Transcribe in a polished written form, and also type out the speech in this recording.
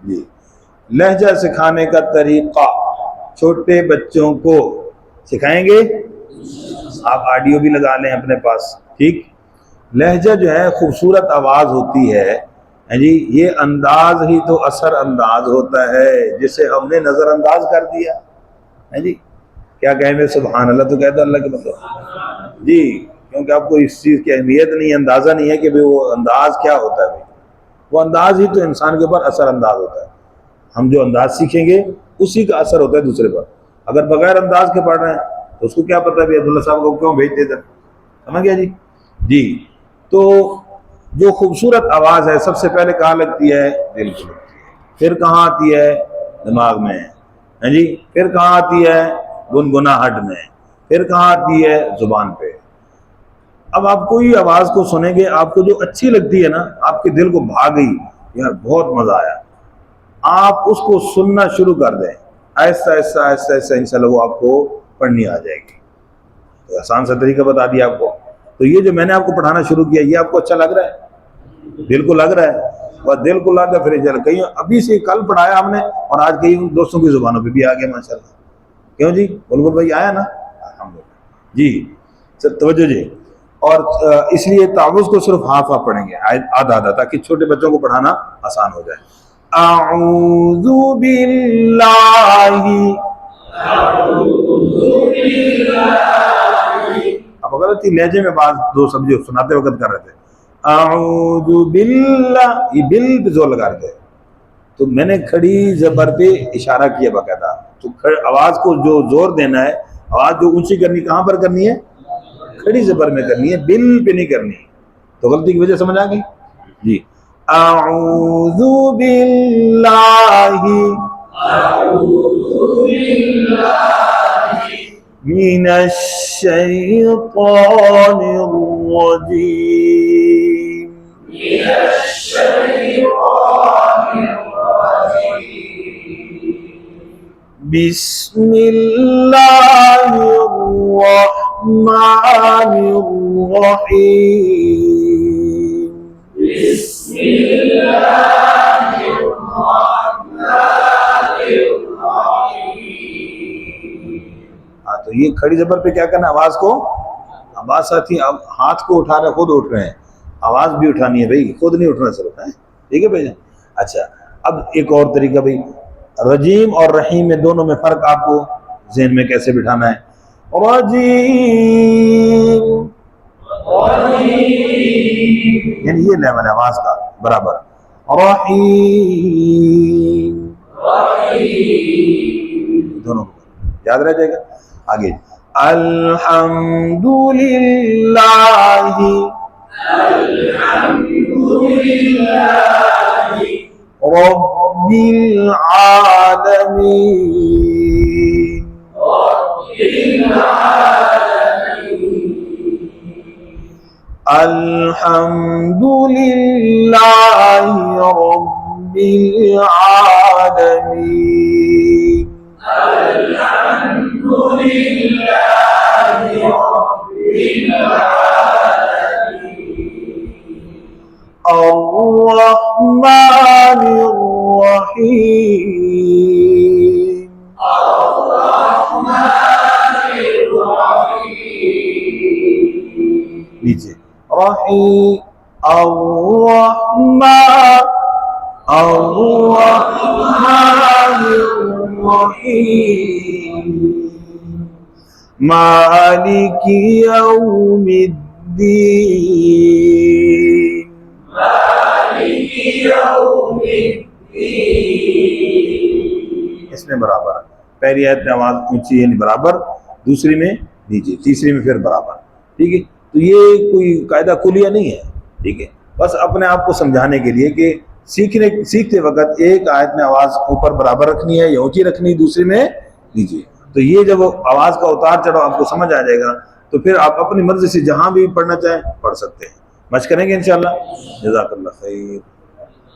جی لہجہ سکھانے کا طریقہ چھوٹے بچوں کو سکھائیں گے، آپ آڈیو بھی لگا لیں اپنے پاس، ٹھیک۔ لہجہ جو ہے خوبصورت آواز ہوتی ہے جی، یہ انداز ہی تو اثر انداز ہوتا ہے جسے ہم نے نظر انداز کر دیا ہے جی۔ کیا کہیں گے سبحان اللہ تو کہتا اللہ کے مطلب جی، کیونکہ آپ کو اس چیز کی اہمیت نہیں ہے، اندازہ نہیں ہے کہ وہ انداز کیا ہوتا ہے۔ وہ انداز ہی تو انسان کے اوپر اثر انداز ہوتا ہے، ہم جو انداز سیکھیں گے اسی کا اثر ہوتا ہے دوسرے پر۔ اگر بغیر انداز کے پڑھ رہے ہیں تو اس کو کیا پتہ بھی عبداللہ صاحب کو کیوں بھیجتے تھے، سمجھ گیا جی۔ جی تو جو خوبصورت آواز ہے سب سے پہلے کہاں لگتی ہے؟ دل کو لگتی ہے، پھر کہاں آتی ہے؟ دماغ میں ہے جی، پھر کہاں آتی ہے؟ گنگناہٹ میں، پھر کہاں آتی ہے؟ زبان پہ۔ اب آپ کوئی آواز کو سنیں گے، آپ کو جو اچھی لگتی ہے نا، آپ کے دل کو بھا گئی، یار بہت مزہ آیا، آپ اس کو سننا شروع کر دیں، ایسا ایسا ایسا ایسا انشاءاللہ وہ آپ کو پڑھنی آ جائے گی۔ تو آسان سا طریقہ بتا دیا آپ کو۔ تو یہ جو میں نے آپ کو پڑھانا شروع کیا، یہ آپ کو اچھا لگ رہا ہے؟ دل کو لگ رہا ہے؟ بس دل کو لگ گیا پھر چل کہیں ابھی سے کل پڑھایا ہم نے اور آج کئی دوستوں کی زبانوں پہ بھی آ گیا ماشاءاللہ۔ کیوں جی بلبل بھائی آیا نا الحمدللہ جی، سر توجہ جی۔ اور اس لیے تعوذ کو صرف ہاف آپ پڑھیں گے، آدھا آدھا، تاکہ چھوٹے بچوں کو پڑھانا آسان ہو جائے۔ اعوذ باللہ، اب غلطی لہجے میں بعض دو سبجی سناتے وقت کر رہے تھے، اعوذ باللہ، یہ بل پہ زور لگا رہے تھے، تو میں نے کھڑی زبر پہ اشارہ کیا باقاعدہ۔ تو آواز کو جو زور دینا ہے، آواز جو اونچی کرنی کہاں پر کرنی ہے؟ کھڑی زبر میں کرنی ہے، بل پہ نہیں کرنی۔ تو غلطی کی وجہ سمجھ آ گئی جی۔ اعوذ باللہ من الشیطان الرجیم بسم اللہ الرحمن الرحیم بسم اللہ الرحمن الرحیم۔ ہاں تو یہ کھڑی زبر پہ کیا کرنا، آواز کو، آواز ساتھی اب ہاتھ کو اٹھا رہے خود اٹھ رہے ہیں، آواز بھی اٹھانی ہے بھائی، خود نہیں اٹھنا صرف ہے، ٹھیک ہے بھائی۔ اچھا اب ایک اور طریقہ بھائی، رجیم اور رحیم میں دونوں میں فرق آپ کو ذہن میں کیسے بٹھانا ہے؟ رجیم یعنی یہ لیول ہے آواز کا برابر، رحیم دونوں یاد رہ جائے گا۔ آگے الحمدللہ رب العالمین الحمدللہ رب العالمین الرحمن الرحیم نیچے رحیم الرحمن الرحیم مالک یوم الدین اس میں برابر، پہلی آیت میں آواز اونچی یعنی برابر، دوسری میں نیچے، تیسری میں پھر برابر، ٹھیک ہے۔ تو یہ کوئی قاعدہ کلیہ نہیں ہے، ٹھیک ہے، بس اپنے آپ کو سمجھانے کے لیے کہ سیکھتے وقت ایک آیت میں آواز اوپر برابر رکھنی ہے یا اونچی رکھنی ہے، دوسری میں نیچے۔ تو یہ جب آواز کا اتار چڑھاؤ آپ کو سمجھ آ جائے گا تو پھر آپ اپنی مرضی سے جہاں بھی پڑھنا چاہیں پڑھ سکتے ہیں۔ مشق کریں گے انشاءاللہ۔ جزاک اللہ خیر۔